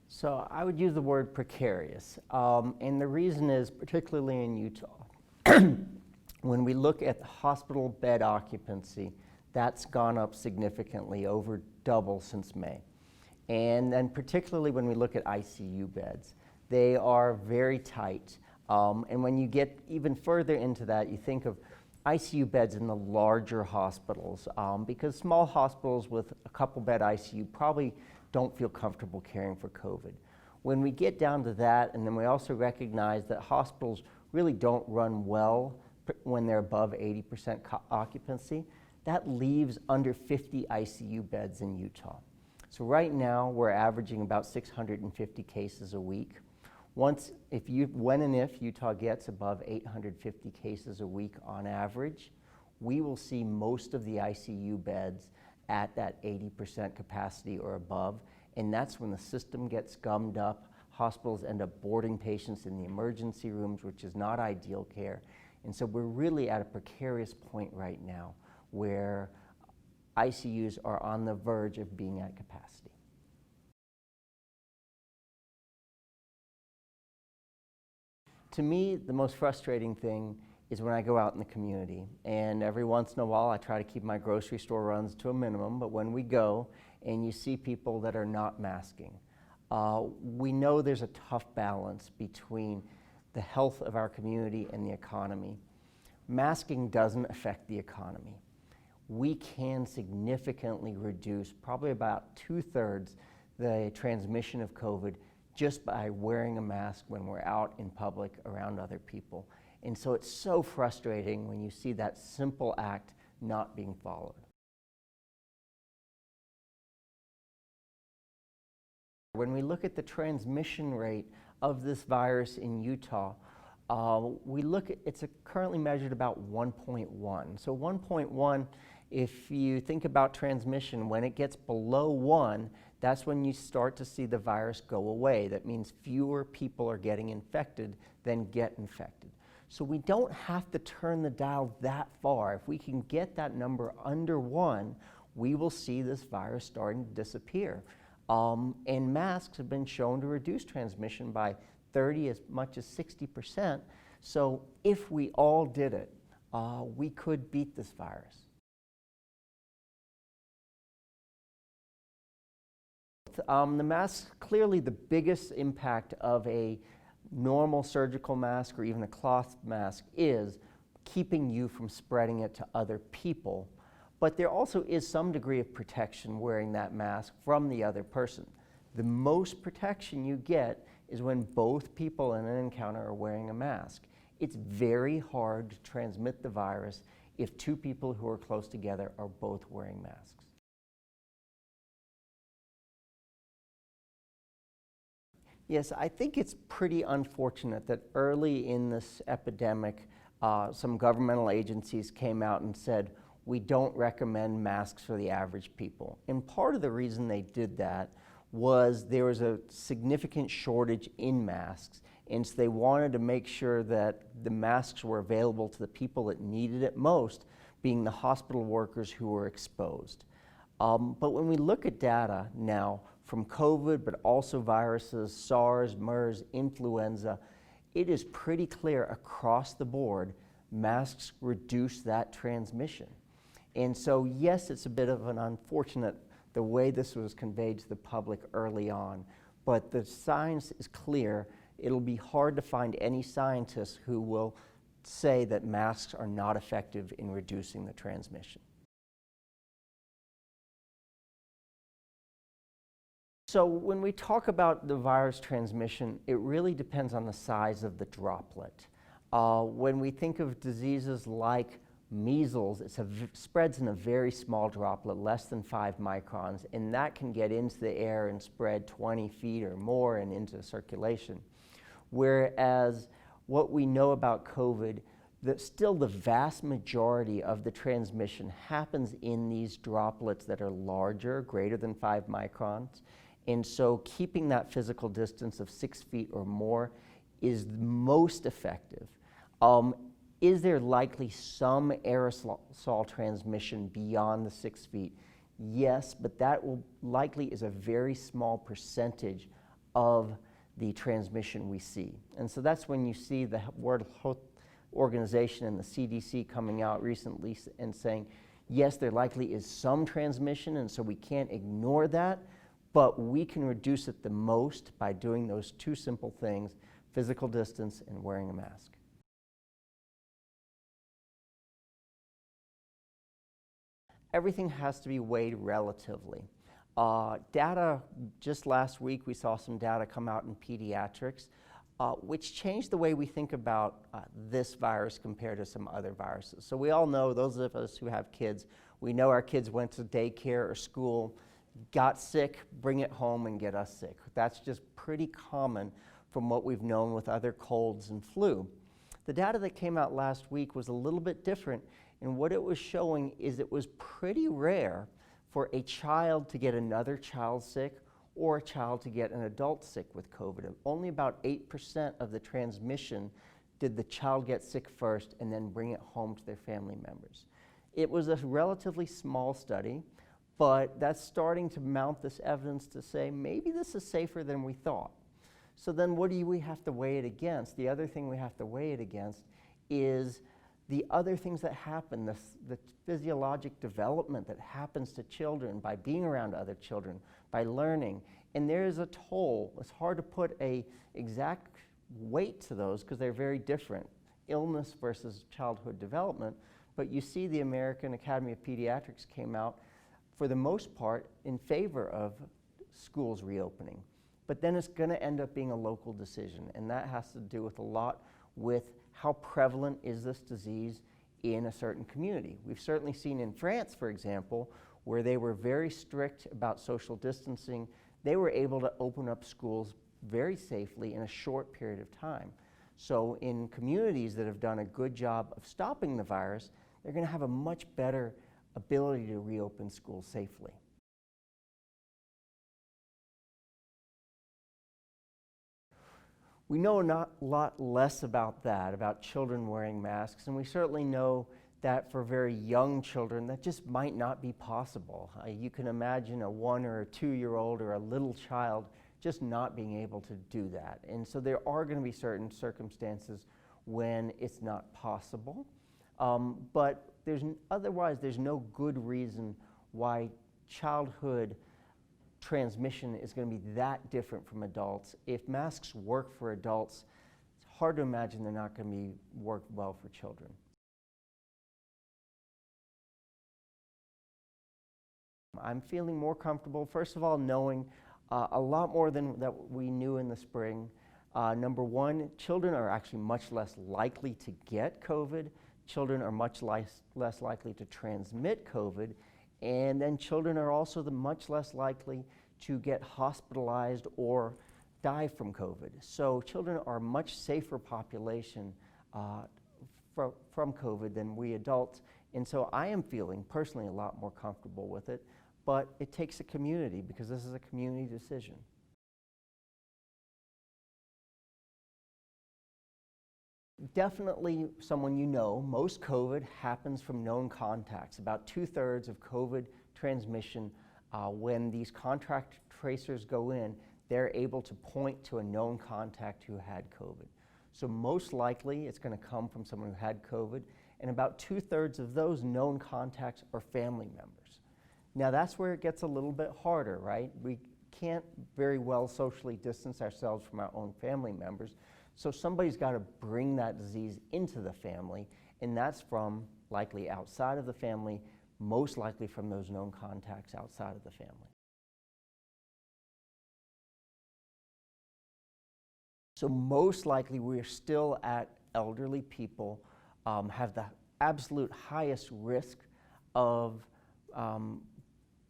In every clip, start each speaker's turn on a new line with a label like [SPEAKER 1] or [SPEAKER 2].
[SPEAKER 1] So I would use the word precarious, and the reason is particularly in Utah. When we look at the hospital bed occupancy, that's gone up significantly, over double since May. And then particularly when we look at ICU beds, they are very tight. And when you get even further into that, you think of ICU beds in the larger hospitals, because small hospitals with a couple bed ICU probably don't feel comfortable caring for COVID. When we get down to that, and then we also recognize that hospitals really don't run well when they're above 80% occupancy, that leaves under 50 ICU beds in Utah. So right now, we're averaging about 650 cases a week. When and if Utah gets above 850 cases a week on average, we will see most of the ICU beds at that 80% capacity or above, and that's when the system gets gummed up. Hospitals end up boarding patients in the emergency rooms, which is not ideal care. And so we're really at a precarious point right now where ICUs are on the verge of being at capacity. To me, the most frustrating thing is when I go out in the community, and every once in a while I try to keep my grocery store runs to a minimum, but when we go and you see people that are not masking, we know there's a tough balance between the health of our community and the economy. Masking doesn't affect the economy. We can significantly reduce, probably about 2/3, the transmission of COVID just by wearing a mask when we're out in public around other people. And so it's so frustrating when you see that simple act not being followed. When we look at the transmission rate of this virus in Utah, it's currently measured about 1.1. So 1.1, if you think about transmission, when it gets below 1, that's when you start to see the virus go away. That means fewer people are getting infected than get infected. So we don't have to turn the dial that far. If we can get that number under 1, we will see this virus starting to disappear. And masks have been shown to reduce transmission by 30, as much as 60%. So if we all did it, we could beat this virus. The mask, clearly the biggest impact of a normal surgical mask or even a cloth mask is keeping you from spreading it to other people. But there also is some degree of protection wearing that mask from the other person. The most protection you get is when both people in an encounter are wearing a mask. It's very hard to transmit the virus if two people who are close together are both wearing masks. Yes, I think it's pretty unfortunate that early in this epidemic, some governmental agencies came out and said, we don't recommend masks for the average people. And part of the reason they did that was there was a significant shortage in masks, and so they wanted to make sure that the masks were available to the people that needed it most, being the hospital workers who were exposed. But when we look at data now from COVID, but also viruses, SARS, MERS, influenza, it is pretty clear across the board, masks reduce that transmission. And so yes, it's a bit of an unfortunate the way this was conveyed to the public early on, but the science is clear. It'll be hard to find any scientists who will say that masks are not effective in reducing the transmission. So when we talk about the virus transmission, it really depends on the size of the droplet. When we think of diseases like measles, it spreads in a very small droplet, less than 5 microns, and that can get into the air and spread 20 feet or more and into circulation. Whereas what we know about COVID, that still the vast majority of the transmission happens in these droplets that are larger, greater than 5 microns. And so keeping that physical distance of 6 feet or more is most effective. Is there likely some aerosol transmission beyond the 6 feet? Yes, but that will likely is a very small percentage of the transmission we see. And so that's when you see the World Health Organization and the CDC coming out recently and saying, yes, there likely is some transmission, and so we can't ignore that, but we can reduce it the most by doing those two simple things: physical distance and wearing a mask. Everything has to be weighed relatively. Data, just last week we saw some data come out in pediatrics, which changed the way we think about this virus compared to some other viruses. So we all know, those of us who have kids, we know our kids went to daycare or school, got sick, bring it home and get us sick. That's just pretty common from what we've known with other colds and flu. The data that came out last week was a little bit different, and what it was showing is it was pretty rare for a child to get another child sick or a child to get an adult sick with COVID. Only about 8% of the transmission did the child get sick first and then bring it home to their family members. It was a relatively small study, but that's starting to mount this evidence to say maybe this is safer than we thought. So then what do we have to weigh it against? The other thing we have to weigh it against is the other things that happen, the physiologic development that happens to children by being around other children, by learning. And there is a toll. It's hard to put an exact weight to those because they're very different, illness versus childhood development. But you see the American Academy of Pediatrics came out, for the most part, in favor of schools reopening. But then it's going to end up being a local decision, and that has to do with a lot with how prevalent is this disease in a certain community. We've certainly seen in France, for example, where they were very strict about social distancing. They were able to open up schools very safely in a short period of time. So in communities that have done a good job of stopping the virus, they're going to have a much better ability to reopen schools safely. We know a lot less about that, about children wearing masks, and we certainly know that for very young children, that just might not be possible. You can imagine a 1 or a 2-year-old or a little child just not being able to do that. And so there are going to be certain circumstances when it's not possible. But otherwise, there's no good reason why childhood transmission is going to be that different from adults. If masks work for adults, it's hard to imagine they're not going to work well for children. I'm feeling more comfortable, first of all, knowing a lot more than that we knew in the spring. Number one, children are actually much less likely to get COVID. Children are much less likely to transmit COVID. And then children are also much less likely to get hospitalized or die from COVID. So children are a much safer population from COVID than we adults. And so I am feeling personally a lot more comfortable with it. But it takes a community, because this is a community decision. Definitely someone you know. Most COVID happens from known contacts. About 2/3 of COVID transmission, when these contact tracers go in, they're able to point to a known contact who had COVID. So most likely it's going to come from someone who had COVID, and about 2/3 of those known contacts are family members. Now that's where it gets a little bit harder, right? We can't very well socially distance ourselves from our own family members. So somebody's got to bring that disease into the family, and that's from likely outside of the family, most likely from those known contacts outside of the family. So most likely we're still at elderly people, have the absolute highest risk of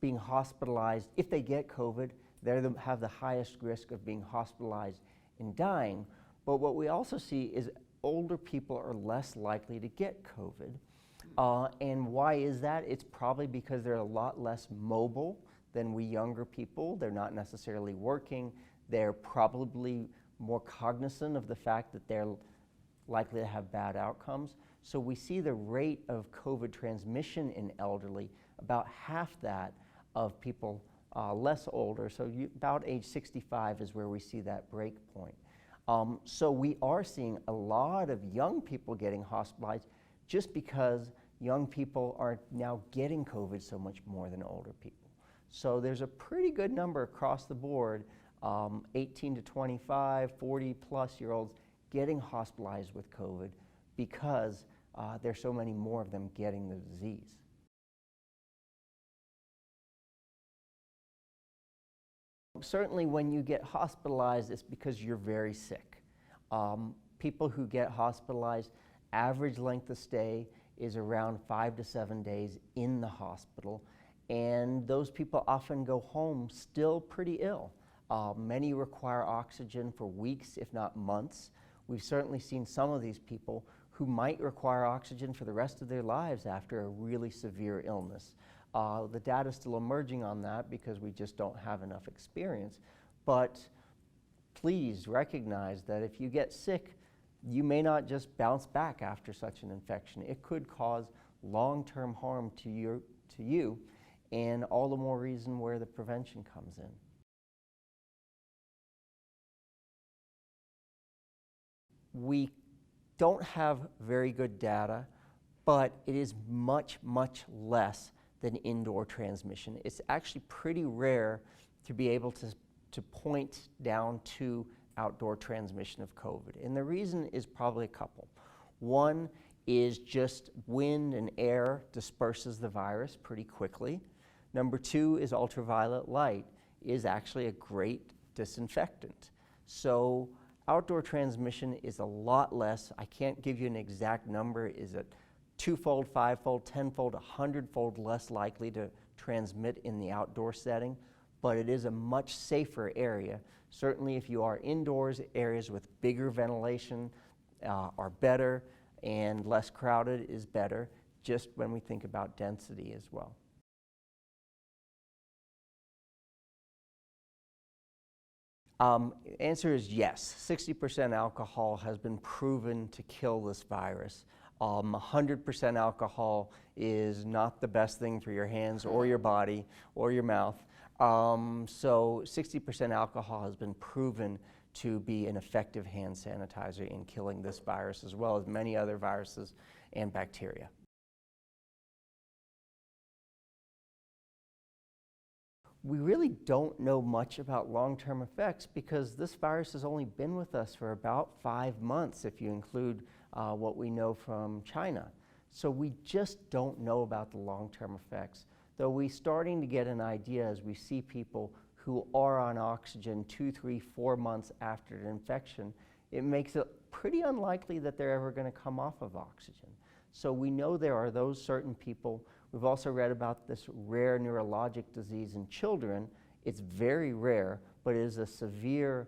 [SPEAKER 1] being hospitalized. If they get COVID, they have the highest risk of being hospitalized and dying. But what we also see is older people are less likely to get COVID. And why is that? It's probably because they're a lot less mobile than we younger people. They're not necessarily working. They're probably more cognizant of the fact that they're likely to have bad outcomes. So we see the rate of COVID transmission in elderly about half that of people less older, so about age 65 is where we see that break point. So we are seeing a lot of young people getting hospitalized just because young people are now getting COVID so much more than older people. So there's a pretty good number across the board, 18 to 25, 40 plus year olds getting hospitalized with COVID because there's so many more of them getting the disease. Certainly when you get hospitalized, it's because you're very sick. People who get hospitalized, average length of stay is around 5 to 7 days in the hospital, and those people often go home still pretty ill. Many require oxygen for weeks, if not months. We've certainly seen some of these people who might require oxygen for the rest of their lives after a really severe illness. The data is still emerging on that because we just don't have enough experience. But please recognize that if you get sick, you may not just bounce back after such an infection. It could cause long-term harm to you, and all the more reason where the prevention comes in. We don't have very good data, but it is much, much less than indoor transmission. It's actually pretty rare to be able to point down to outdoor transmission of COVID. And the reason is probably a couple. One is just wind and air disperses the virus pretty quickly. Number two is ultraviolet light is actually a great disinfectant. So outdoor transmission is a lot less. I can't give you an exact number. Is it twofold, fivefold, tenfold, 100-fold less likely to transmit in the outdoor setting? But it is a much safer area. Certainly if you are indoors, areas with bigger ventilation are better, and less crowded is better, just when we think about density as well. Answer is yes. 60% alcohol has been proven to kill this virus. 100% alcohol is not the best thing for your hands or your body or your mouth. So 60% alcohol has been proven to be an effective hand sanitizer in killing this virus, as well as many other viruses and bacteria. We really don't know much about long-term effects because this virus has only been with us for about 5 months, if you include what we know from China. So we just don't know about the long-term effects, though we're starting to get an idea as we see people who are on oxygen 2, 3, 4 months after an infection. It makes it pretty unlikely that they're ever going to come off of oxygen. So we know there are those certain people. We've also read about this rare neurologic disease in children. It's very rare, but it is a severe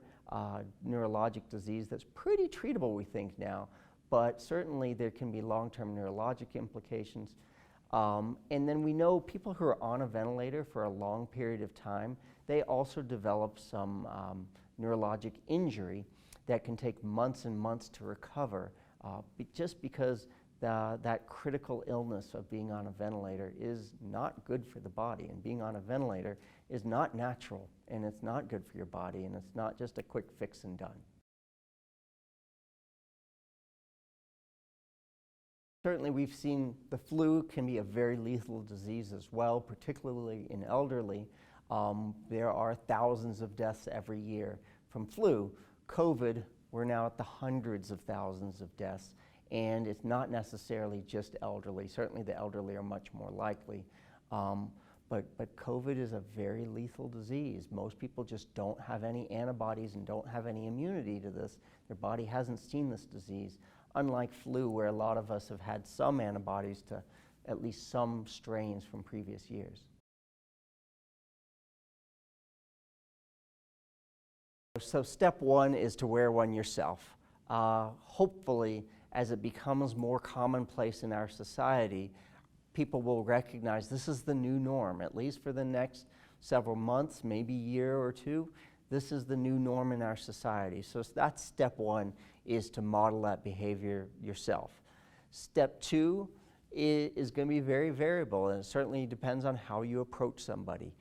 [SPEAKER 1] neurologic disease that's pretty treatable, we think now. But certainly there can be long-term neurologic implications. And then we know people who are on a ventilator for a long period of time, they also develop some neurologic injury that can take months and months to recover, just because that critical illness of being on a ventilator is not good for the body, and being on a ventilator is not natural, and it's not good for your body, and it's not just a quick fix and done. Certainly we've seen the flu can be a very lethal disease as well, particularly in elderly. There are thousands of deaths every year from flu. COVID, we're now at the hundreds of thousands of deaths. And it's not necessarily just elderly. Certainly the elderly are much more likely. But COVID is a very lethal disease. Most people just don't have any antibodies and don't have any immunity to this. Their body hasn't seen this disease, unlike flu, where a lot of us have had some antibodies to at least some strains from previous years. So step one is to wear one yourself. Hopefully, as it becomes more commonplace in our society, people will recognize this is the new norm, at least for the next several months, maybe year or two. This is the new norm in our society. So that's step one, is to model that behavior yourself. Step two is going to be very variable, and it certainly depends on how you approach somebody.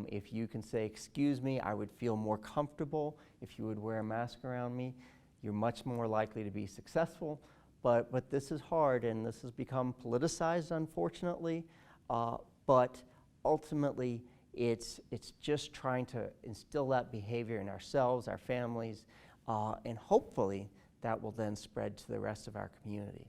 [SPEAKER 1] If you can say, excuse me, I would feel more comfortable if you would wear a mask around me, you're much more likely to be successful. But this is hard, and this has become politicized, unfortunately. But ultimately, it's just trying to instill that behavior in ourselves, our families, and hopefully that will then spread to the rest of our community.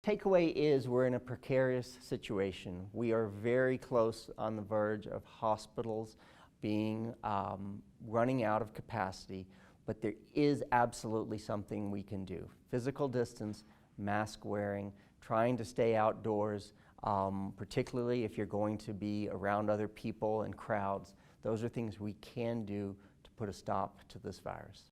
[SPEAKER 1] Takeaway is we're in a precarious situation. We are very close on the verge of hospitals being running out of capacity, but there is absolutely something we can do. Physical distance, mask wearing, trying to stay outdoors, particularly if you're going to be around other people and crowds. Those are things we can do to put a stop to this virus.